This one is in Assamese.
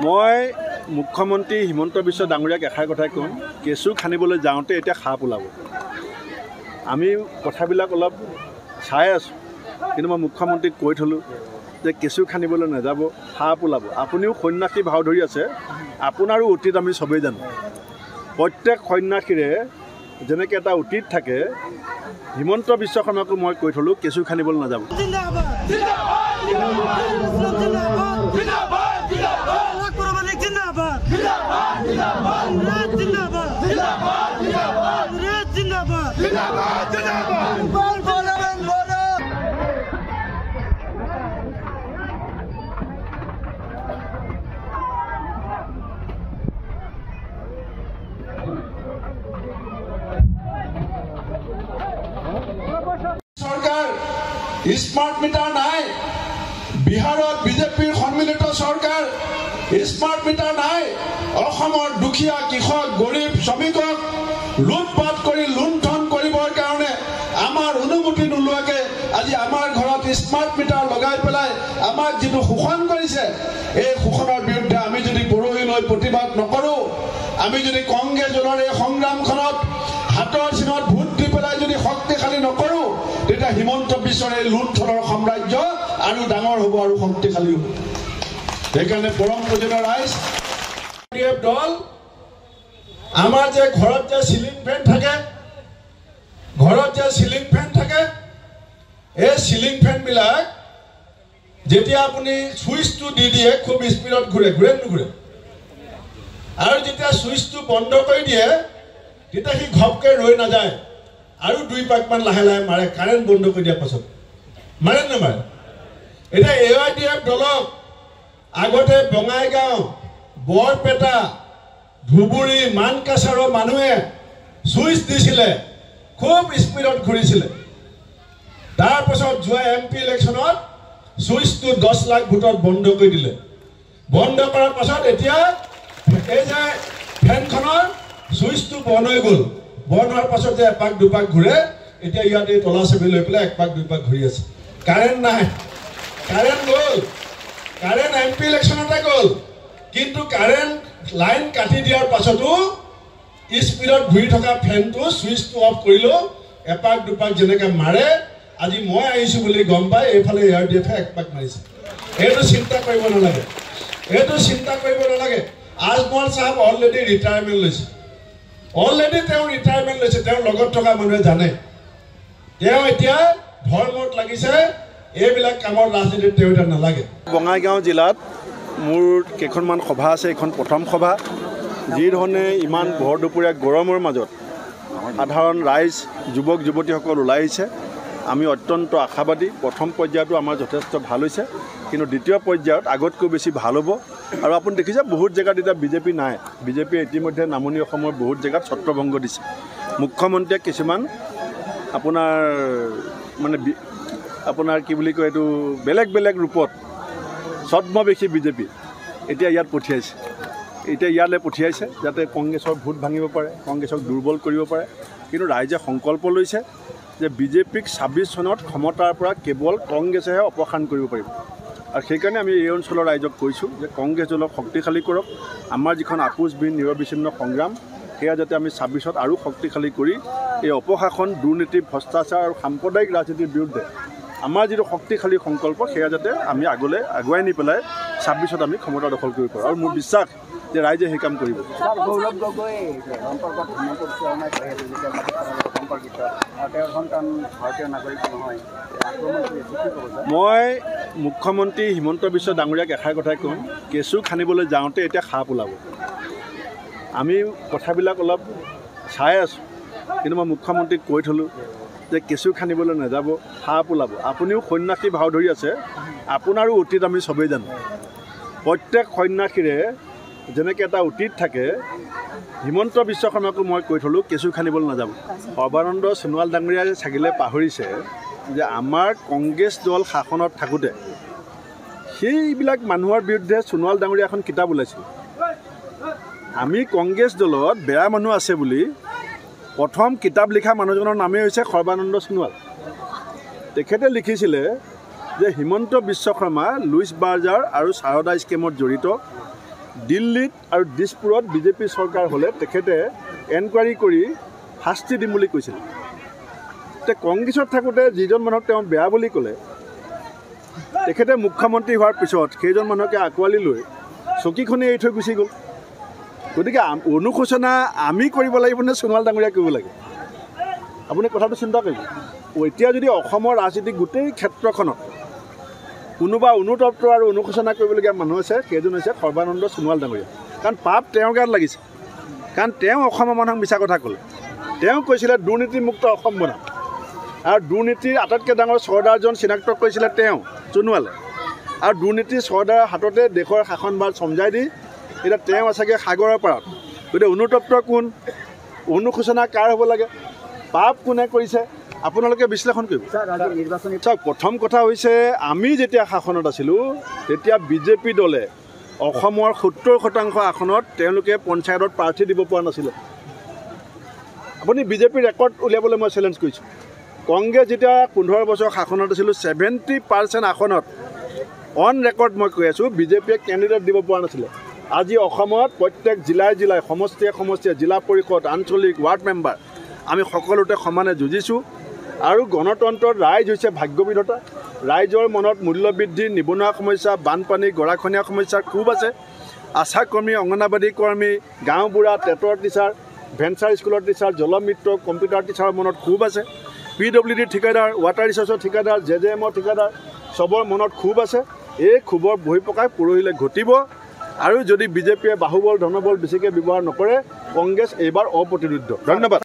মই মুখ্যমন্ত্ৰী হিমন্ত বিশ্ব ডাঙৰীয়াক এষাৰ কথাই ক'ম, কেঁচু খানিবলৈ যাওঁতে এতিয়া সাপ ওলাব। আমি কথাবিলাক অলপ চাই আছোঁ, কিন্তু মই মুখ্যমন্ত্ৰীক কৈ থলোঁ যে কেঁচু খানিবলৈ নাযাব, সাপ ওলাব। আপুনিও সন্ন্যাসী ভাও ধৰি আছে, আপোনাৰো অতীত আমি চবেই জানো। প্ৰত্যেক সন্ন্যাসীৰে যেনেকৈ এটা অতীত থাকে, হিমন্ত বিশ্ব শৰ্মাকো মই কৈ থলোঁ কেঁচু খানিবলৈ নাযাব। सरकार स्मार्ट मीटर नाई, बिहारत बीजेपीर सम्मिलित सरकार स्मार्ट मीटर नाई, दुखिया कृषक गरीब श्रमिকক लुटपाट कर लुंठन কৰিবৰ কাৰণে আমাৰ অনুমতি নোলোৱাকে আজি আমাৰ ঘৰত স্মাৰ্ট মিটাৰ লগাই পেলাই আমাক যেটো শোষণ কৰিছে, এই শোষণৰ বিৰুদ্ধে আমি যদি পৰহি লৈ প্ৰতিবাদ নকৰোঁ, আমি যদি কংগ্ৰেছ দলৰ এই সংগ্ৰামখনত হাতৰ চিনত ভোট দি পেলাই যদি শক্তিশালী নকৰোঁ, তেতিয়া হিমন্ত বিশ্বৰ এই লুণ্ঠনৰ সাম্ৰাজ্য আৰু ডাঙৰ হ'ব আৰু শক্তিশালী হ'ব। সেইকাৰণে পৰম পূজনীয় ৰাইজ দল আমাৰ যে ঘৰত যে সিলিং ফেন থাকে, এই সিলিং ফেন বিলাক যেতিয়া আপুনি সুইচটো দি দিয়ে খুব স্পীডত ঘূৰে নুঘূৰে, আৰু যেতিয়া সুইচটো বন্ধ কৰি দিয়ে তেতিয়া সি ঘপকে ৰৈ নাযায় আৰু দুই পাকমান লাহে লাহে মাৰে, কাৰেণ্ট বন্ধ কৰি দিয়াৰ পাছত মাৰে নামাৰে। এতিয়া AIDF দলক আগতে বঙাইগাঁও, বৰপেটা, ধুবুৰী, মানকাছাৰৰ মানুহে সুইচ দিছিলে, খুব স্পীডত ঘূৰিছিলে। তাৰ পাছত যোৱা MP ইলেকশ্যনত সুইচটো 10 লাখ ভোটত বন্ধ কৰি দিলে। বন্ধ কৰাৰ পাছত এতিয়া এই যে ফেনখনৰ সুইচটো বন্ধ হৈ গ'ল, বন্ধ হোৱাৰ পাছত যে এপাক দুপাক ঘূৰে, এতিয়া ইয়াত এই তলা চাবি লৈ পেলাই একপাক দুইপাক ঘূৰি আছে। কাৰেণ্ট নাই, কাৰেণ্ট গ'ল, কাৰেণ্ট MP ইলেকশ্যনতে গ'ল, কিন্তু কাৰেণ্ট লাইন কাটি দিয়াৰ পাছতো স্পীডত ঘূৰি থকা ফেনটো সুইচটো অফ কৰিলেও এপাক দুপাক যেনেকৈ মাৰে, আজি মই আহিছোঁ বুলি গম পাই এইফালে AIDF একপাক মাৰিছে। এইটো চিন্তা কৰিব নালাগে, আজমল সাহেব অলৰেডি ৰিটায়াৰমেণ্ট লৈছে, তেওঁৰ লগত থকা মানুহে জানে তেওঁ এতিয়া ধৰ্মত লাগিছে, এইবিলাক কামৰ ৰাজনীতিত তেওঁ এতিয়া নালাগে। বঙাইগাঁও জিলাত মোৰ কেইখনমান সভা আছে, এইখন প্ৰথম সভা। যি ধৰণে ইমান ভৰ দুপৰীয়া গৰমৰ মাজত সাধাৰণ ৰাইজ, যুৱক যুৱতীসকল ওলাই আহিছে, আমি অত্যন্ত আশাবাদী। প্ৰথম পৰ্যায়টো আমাৰ যথেষ্ট ভাল হৈছে, কিন্তু দ্বিতীয় পৰ্যায়ত আগতকৈ বেছি ভাল হ'ব। আৰু আপুনি দেখিছে বহুত জেগাত এতিয়া বিজেপি নাই, বিজেপিয়ে ইতিমধ্যে নামনি অসমৰ বহুত জেগাত ছত্ৰভংগ দিছে। মুখ্যমন্ত্ৰীয়ে কিছুমান আপোনাৰ কি বুলি কয়, এইটো বেলেগ বেলেগ ৰূপত ছদ্মবেশী বিজেপি এতিয়া ইয়াত ইয়ালৈ পঠিয়াইছে যাতে কংগ্ৰেছৰ ভোট ভাঙিব পাৰে, কংগ্ৰেছক দুৰ্বল কৰিব পাৰে। কিন্তু ৰাইজে সংকল্প লৈছে যে বিজেপিক 26 চনত ক্ষমতাৰ পৰা কেৱল কংগ্ৰেছেহে অপসাৰণ কৰিব পাৰিব। আৰু সেইকাৰণে আমি এই অঞ্চলৰ ৰাইজক কৈছোঁ যে কংগ্ৰেছ দলক শক্তিশালী কৰক। আমাৰ যিখন আপোচবিহীন নিৰবিচ্ছিন্ন সংগ্ৰাম, সেয়া যাতে আমি 26ত আৰু শক্তিশালী কৰি এই অপশাসন, দুৰ্নীতি, ভ্ৰষ্টাচাৰ আৰু সাম্প্ৰদায়িক ৰাজনীতিৰ বিৰুদ্ধে আমাৰ যিটো শক্তিশালী সংকল্প, সেয়া যাতে আমি আগলৈ আগুৱাই নি পেলাই 26ত আমি ক্ষমতা দখল কৰিব পাৰোঁ। আৰু মোৰ বিশ্বাস যে ৰাইজে সেই কাম কৰিব। মই মুখ্যমন্ত্ৰী হিমন্ত বিশ্ব ডাঙৰীয়াক এষাৰ কথাই ক'ম, কেঁচু খানিবলৈ যাওঁতে এতিয়া সাপ ওলাব। আমি কথাবিলাক অলপ চাই আছোঁ, কিন্তু মই মুখ্যমন্ত্ৰীক কৈ থলোঁ যে কেঁচু খানিবলৈ নাযাব, সাপ ওলাব। আপুনিও সন্ন্যাসী ভাও ধৰি আছে, আপোনাৰো অতীত আমি চবেই জানো। প্ৰত্যেক সন্ন্যাসীৰে যেনেকৈ এটা অতীত থাকে, হিমন্ত বিশ্ব শৰ্মাকো মই কৈ থলোঁ কেঁচু খানিবলৈ নাযাব। সৰ্বানন্দ সোণোৱাল ডাঙৰীয়াই চাগিলে পাহৰিছে যে আমাৰ কংগ্ৰেছ দল শাসনত থাকোঁতে সেইবিলাক মানুহৰ বিৰুদ্ধে সোণোৱাল ডাঙৰীয়া এখন কিতাপ ওলাইছিল। আমি কংগ্ৰেছ দলত বেয়া মানুহ আছে বুলি প্ৰথম কিতাপ লিখা মানুহজনৰ নামেই হৈছে সৰ্বানন্দ সোণোৱাল। তেখেতে লিখিছিলে যে হিমন্ত বিশ্ব শৰ্মা লুইচ বাৰ্জাৰ আৰু সাৰদা স্কেমত জড়িত, দিল্লীত আৰু দিছপুৰত বিজেপি চৰকাৰ হ'লে তেখেতে এনকুৱাৰী কৰি শাস্তি দিম বুলি কৈছিল। এতিয়া কংগ্ৰেছত থাকোঁতে যিজন মানুহক তেওঁ বেয়া বুলি ক'লে, তেখেতে মুখ্যমন্ত্ৰী হোৱাৰ পিছত সেইজন মানুহকে আঁকোৱালি লৈ চকীখনে এৰি থৈ গুচি গ'ল। গতিকে অনুশোচনা আমি কৰিব লাগিব নে সোণোৱাল ডাঙৰীয়াই কৰিব লাগে? আপুনি কথাটো চিন্তা কৰিব। এতিয়া যদি অসমৰ ৰাজনীতিক গোটেই ক্ষেত্ৰখনত কোনোবা অনুতপ্ত আৰু অনুশোচনা কৰিবলগীয়া মানুহ আছে, সেইজন হৈছে সৰ্বানন্দ সোণোৱাল ডাঙৰীয়া। কাৰণ পাপ তেওঁৰ গাত লাগিছে। কাৰণ তেওঁ অসমৰ মানুহক মিছা কথা ক'লে। তেওঁ কৈছিলে দুৰ্নীতিমুক্ত অসম বনাম, আৰু দুৰ্নীতিৰ আটাইতকৈ ডাঙৰ চৰ্দাৰজন চিনাক্ত কৰিছিলে তেওঁ সোণোৱালে। আৰু দুৰ্নীতিৰ চৰ্দাৰৰ হাততে দেশৰ শাসনভাৰ চমজাই দি এতিয়া তেওঁ আছেগৈ সাগৰৰ পাৰত। গতিকে অনুতপ্ত কোন, অনুশোচনা কাৰ হ'ব লাগে, পাপ কোনে কৰিছে, আপোনালোকে বিশ্লেষণ কৰিব। চাওক, প্ৰথম কথা হৈছে আমি যেতিয়া শাসনত আছিলোঁ তেতিয়া বিজেপি দলে অসমৰ 70% আসনত তেওঁলোকে পঞ্চায়তত প্ৰাৰ্থী দিব পৰা নাছিলে। আপুনি বিজেপিৰ ৰেকৰ্ড উলিয়াবলৈ মই চেলেঞ্জ কৰিছোঁ। কংগ্ৰেছ যেতিয়া 15 বছৰ শাসনত আছিলোঁ 70% আসনত অন ৰেকৰ্ড মই কৈ আছোঁ বিজেপিয়ে কেণ্ডিডেট দিব পৰা নাছিলে। আজি অসমত প্ৰত্যেক জিলাই জিলাই সমষ্টিয়ে সমষ্টিয়ে জিলা পৰিষদ, আঞ্চলিক, ৱাৰ্ড মেম্বাৰ আমি সকলোতে সমানে যুঁজিছোঁ। আৰু গণতন্ত্ৰত ৰাইজ হৈছে ভাগ্যবিধাতা। ৰাইজৰ মনত মূল্যবৃদ্ধি, নিবনুৱা সমস্যা, বানপানী, গৰাখহনীয়া সমস্যাৰ খুব আছে। আশা কৰ্মী, অংগনাবাদী কৰ্মী, গাঁওবুঢ়া, টেটৰ টিচাৰ, ভেঞ্চাৰ স্কুলৰ টিচাৰ, জলমিত্ৰ, কম্পিউটাৰ টিচাৰৰ মনত খুব আছে। PWD ঠিকাদাৰ, ৱাটাৰ ৰিচৰ্চৰ ঠিকাদাৰ, JJMৰ ঠিকাদাৰ চবৰ মনত খুব আছে। এই খুবৰ বহিঃপ্ৰকাশ পৰহিলৈ ঘটিব। আৰু যদি বিজেপিয়ে বাহুবল ধনবল বেছিকৈ ব্যৱহাৰ নকৰে, কংগ্ৰেছ এইবাৰ অপ্ৰতিৰোধ্য। ধন্যবাদ।